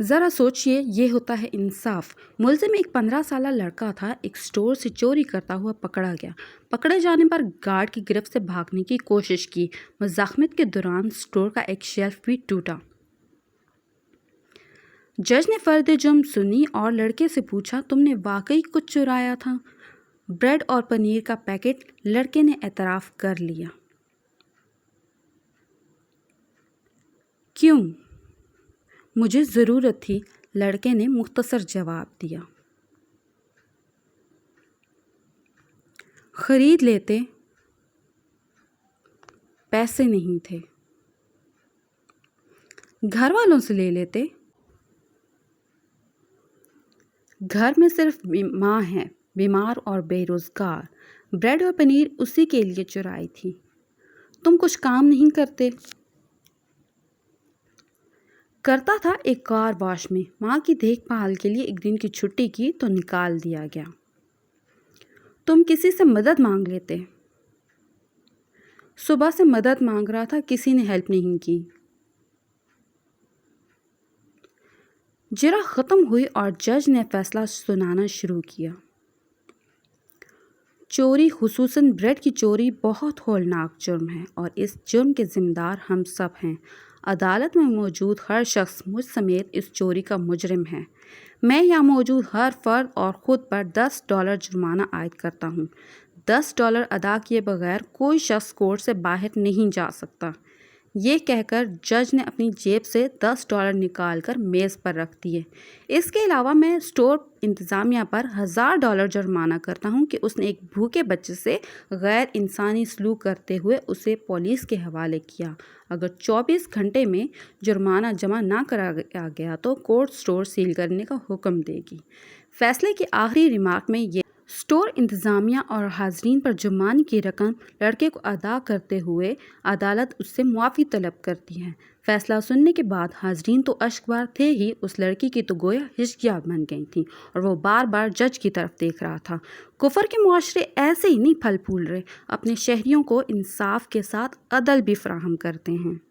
ذرا سوچئے، یہ ہوتا ہے انصاف۔ ملزم ایک 15 سالہ لڑکا تھا، ایک اسٹور سے چوری کرتا ہوا پکڑا گیا۔ پکڑے جانے پر گارڈ کی گرفت سے بھاگنے کی کوشش کی۔ مزاحمت کے دوران اسٹور کا ایک شیلف بھی ٹوٹا۔ جج نے فرد جرم سنی اور لڑکے سے پوچھا، تم نے واقعی کچھ چرایا تھا؟ بریڈ اور پنیر کا پیکٹ۔ لڑکے نے اعتراف کر لیا۔ کیوں؟ مجھے ضرورت تھی، لڑکے نے مختصر جواب دیا۔ خرید لیتے، پیسے نہیں تھے۔ گھر والوں سے لے لیتے، گھر میں صرف ماں ہے، بیمار اور بے روزگار۔ بریڈ اور پنیر اسی کے لیے چرائی تھی۔ تم کچھ کام نہیں کرتے؟ کرتا تھا ایک کار واش میں، ماں کی دیکھ بھال کے لیے ایک دن کی چھٹی کی تو نکال دیا گیا۔ تم کسی سے مدد مانگ لیتے؟ صبح سے مدد مانگ رہا تھا، کسی نے ہیلپ نہیں کی۔ جرا ختم ہوئی اور جج نے فیصلہ سنانا شروع کیا۔ چوری، خصوصاً بریڈ کی چوری، بہت ہولناک جرم ہے اور اس جرم کے ذمہ دار ہم سب ہیں۔ عدالت میں موجود ہر شخص مجھ سمیت اس چوری کا مجرم ہے۔ میں یہاں موجود ہر فرد اور خود پر $10 جرمانہ عائد کرتا ہوں۔ $10 ادا کیے بغیر کوئی شخص کورٹ سے باہر نہیں جا سکتا۔ یہ کہہ کر جج نے اپنی جیب سے $10 نکال کر میز پر رکھ دیے۔ اس کے علاوہ میں اسٹور انتظامیہ پر $1000 جرمانہ کرتا ہوں کہ اس نے ایک بھوکے بچے سے غیر انسانی سلوک کرتے ہوئے اسے پولیس کے حوالے کیا۔ اگر 24 گھنٹے میں جرمانہ جمع نہ کرایا گیا تو کورٹ اسٹور سیل کرنے کا حکم دے گی۔ فیصلے کی آخری ریمارک میں یہ اسٹور انتظامیہ اور حاضرین پر جرمانے کی رقم لڑکے کو ادا کرتے ہوئے عدالت اس سے معافی طلب کرتی ہے۔ فیصلہ سننے کے بعد حاضرین تو اشک بار تھے ہی، اس لڑکی کی تو گویا ہچکیاں بن گئی تھیں اور وہ بار بار جج کی طرف دیکھ رہا تھا۔ کفر کے معاشرے ایسے ہی نہیں پھل پھول رہے، اپنے شہریوں کو انصاف کے ساتھ عدل بھی فراہم کرتے ہیں۔